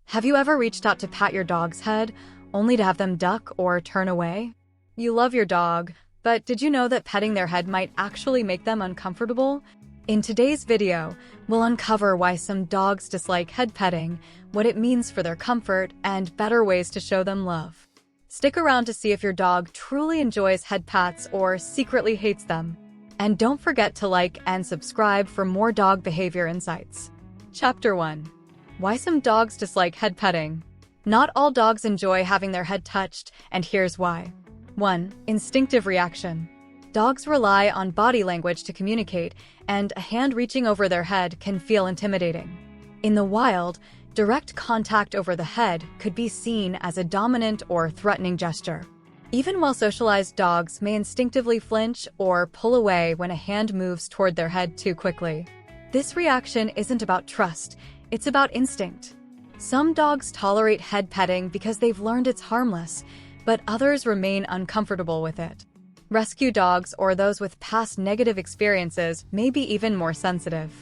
Have you ever reached out to pat your dog's head, only to have them duck or turn away? You love your dog, but did you know that petting their head might actually make them uncomfortable? In today's video, we'll uncover why some dogs dislike head petting, what it means for their comfort, and better ways to show them love. Stick around to see if your dog truly enjoys head pats or secretly hates them. And don't forget to like and subscribe for more dog behavior insights. Chapter 1. Why some dogs dislike head petting. Not all dogs enjoy having their head touched, and here's why. 1. Instinctive reaction. Dogs rely on body language to communicate, and a hand reaching over their head can feel intimidating. In the wild, direct contact over the head could be seen as a dominant or threatening gesture. Even well-socialized dogs may instinctively flinch or pull away when a hand moves toward their head too quickly. This reaction isn't about trust, it's about instinct. Some dogs tolerate head petting because they've learned it's harmless, but others remain uncomfortable with it. Rescue dogs or those with past negative experiences may be even more sensitive.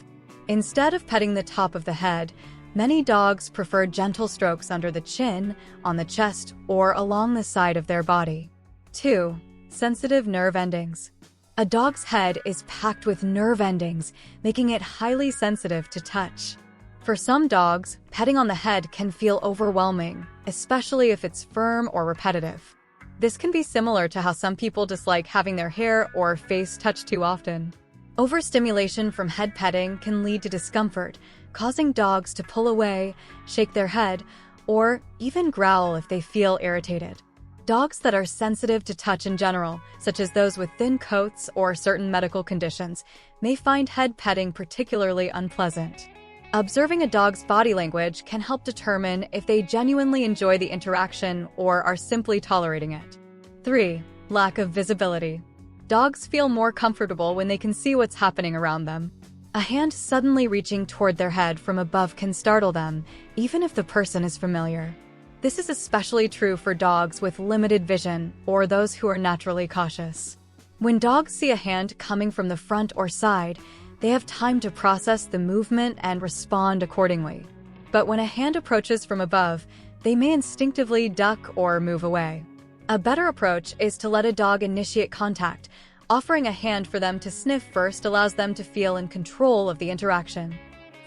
Instead of petting the top of the head, many dogs prefer gentle strokes under the chin, on the chest, or along the side of their body. 2. Sensitive nerve endings. A dog's head is packed with nerve endings, making it highly sensitive to touch. For some dogs, petting on the head can feel overwhelming, especially if it's firm or repetitive. This can be similar to how some people dislike having their hair or face touched too often. Overstimulation from head petting can lead to discomfort, causing dogs to pull away, shake their head, or even growl if they feel irritated. Dogs that are sensitive to touch in general, such as those with thin coats or certain medical conditions, may find head petting particularly unpleasant. Observing a dog's body language can help determine if they genuinely enjoy the interaction or are simply tolerating it. 3. Lack of visibility. Dogs feel more comfortable when they can see what's happening around them. A hand suddenly reaching toward their head from above can startle them, even if the person is familiar. This is especially true for dogs with limited vision or those who are naturally cautious. When dogs see a hand coming from the front or side, they have time to process the movement and respond accordingly. But when a hand approaches from above, they may instinctively duck or move away. A better approach is to let a dog initiate contact. Offering a hand for them to sniff first allows them to feel in control of the interaction.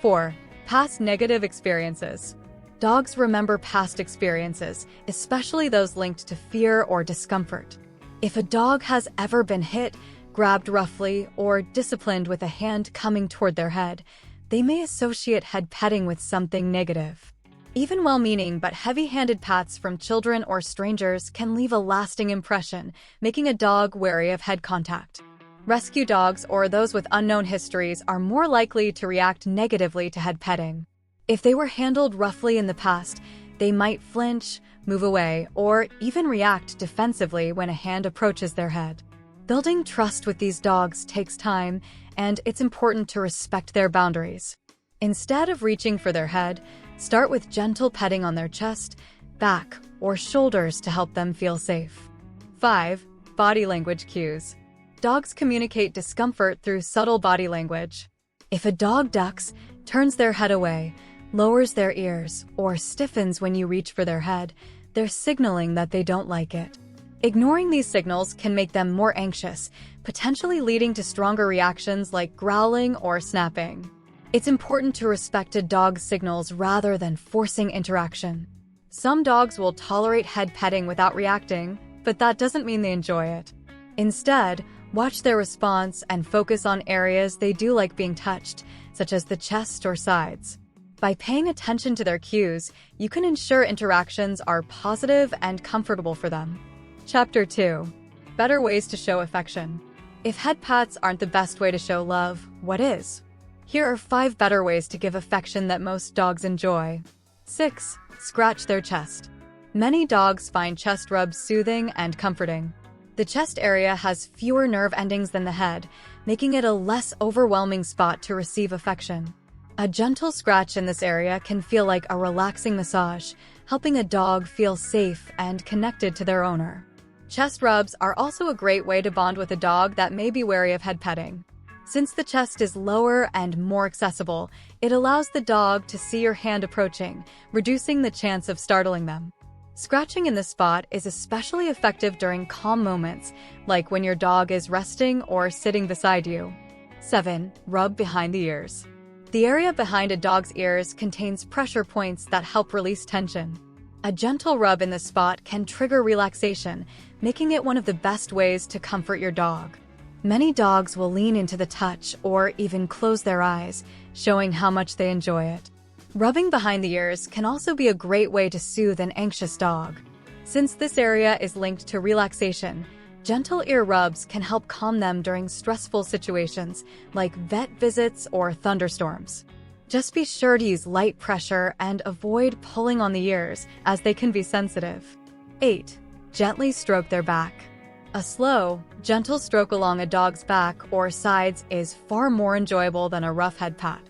4. Past negative experiences. Dogs remember past experiences, especially those linked to fear or discomfort. If a dog has ever been hit, grabbed roughly, or disciplined with a hand coming toward their head, they may associate head petting with something negative. Even well-meaning but heavy-handed pats from children or strangers can leave a lasting impression, making a dog wary of head contact. Rescue dogs or those with unknown histories are more likely to react negatively to head petting. If they were handled roughly in the past, they might flinch, move away, or even react defensively when a hand approaches their head. Building trust with these dogs takes time, and it's important to respect their boundaries. Instead of reaching for their head, start with gentle petting on their chest, back, or shoulders to help them feel safe. 5. Body language cues. Dogs communicate discomfort through subtle body language. If a dog ducks, turns their head away, lowers their ears, or stiffens when you reach for their head, they're signaling that they don't like it. Ignoring these signals can make them more anxious, potentially leading to stronger reactions like growling or snapping. It's important to respect a dog's signals rather than forcing interaction. Some dogs will tolerate head petting without reacting, but that doesn't mean they enjoy it. Instead, watch their response and focus on areas they do like being touched, such as the chest or sides. By paying attention to their cues, you can ensure interactions are positive and comfortable for them. Chapter 2. Better ways to show affection. If head pats aren't the best way to show love, what is? Here are 5 better ways to give affection that most dogs enjoy. 6. Scratch their chest. Many dogs find chest rubs soothing and comforting. The chest area has fewer nerve endings than the head, making it a less overwhelming spot to receive affection. A gentle scratch in this area can feel like a relaxing massage, helping a dog feel safe and connected to their owner. Chest rubs are also a great way to bond with a dog that may be wary of head petting. Since the chest is lower and more accessible, it allows the dog to see your hand approaching, reducing the chance of startling them. Scratching in the spot is especially effective during calm moments, like when your dog is resting or sitting beside you. 7. Rub behind the ears. The area behind a dog's ears contains pressure points that help release tension. A gentle rub in the spot can trigger relaxation, making it one of the best ways to comfort your dog. Many dogs will lean into the touch or even close their eyes, showing how much they enjoy it. Rubbing behind the ears can also be a great way to soothe an anxious dog. Since this area is linked to relaxation, gentle ear rubs can help calm them during stressful situations like vet visits or thunderstorms. Just be sure to use light pressure and avoid pulling on the ears, as they can be sensitive. 8. Gently stroke their back. A slow, gentle stroke along a dog's back or sides is far more enjoyable than a rough head pat.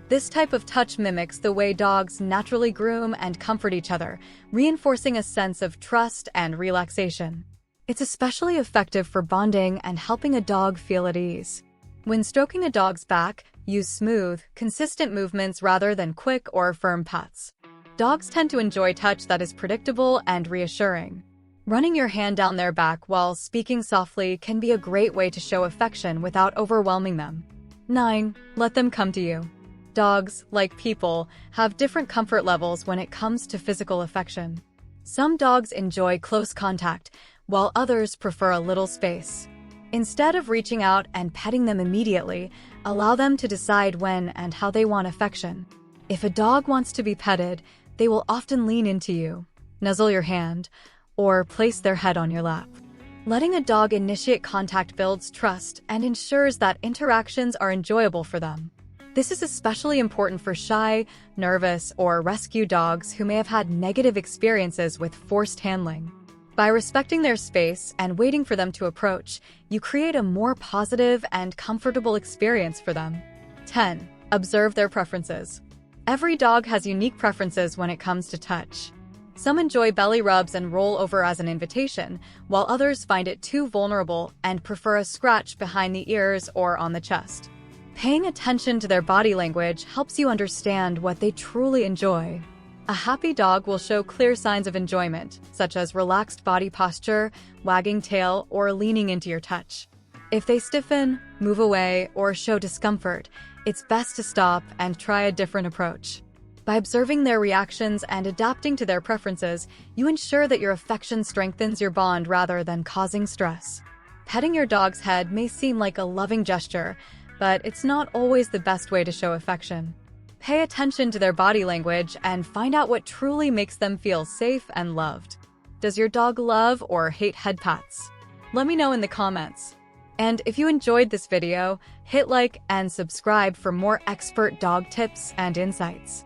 This type of touch mimics the way dogs naturally groom and comfort each other, reinforcing a sense of trust and relaxation. It's especially effective for bonding and helping a dog feel at ease. When stroking a dog's back, use smooth, consistent movements rather than quick or firm pats. Dogs tend to enjoy touch that is predictable and reassuring. Running your hand down their back while speaking softly can be a great way to show affection without overwhelming them. 9. Let them come to you. Dogs, like people, have different comfort levels when it comes to physical affection. Some dogs enjoy close contact, while others prefer a little space. Instead of reaching out and petting them immediately, allow them to decide when and how they want affection. If a dog wants to be petted, they will often lean into you, nuzzle your hand, or place their head on your lap. Letting a dog initiate contact builds trust and ensures that interactions are enjoyable for them. This is especially important for shy, nervous, or rescue dogs who may have had negative experiences with forced handling. By respecting their space and waiting for them to approach, you create a more positive and comfortable experience for them. 10. Observe their preferences. Every dog has unique preferences when it comes to touch. Some enjoy belly rubs and roll over as an invitation, while others find it too vulnerable and prefer a scratch behind the ears or on the chest. Paying attention to their body language helps you understand what they truly enjoy. A happy dog will show clear signs of enjoyment, such as relaxed body posture, wagging tail, or leaning into your touch. If they stiffen, move away, or show discomfort, it's best to stop and try a different approach. By observing their reactions and adapting to their preferences, you ensure that your affection strengthens your bond rather than causing stress. Petting your dog's head may seem like a loving gesture, but it's not always the best way to show affection. Pay attention to their body language and find out what truly makes them feel safe and loved. Does your dog love or hate head pats? Let me know in the comments. And if you enjoyed this video, hit like and subscribe for more expert dog tips and insights.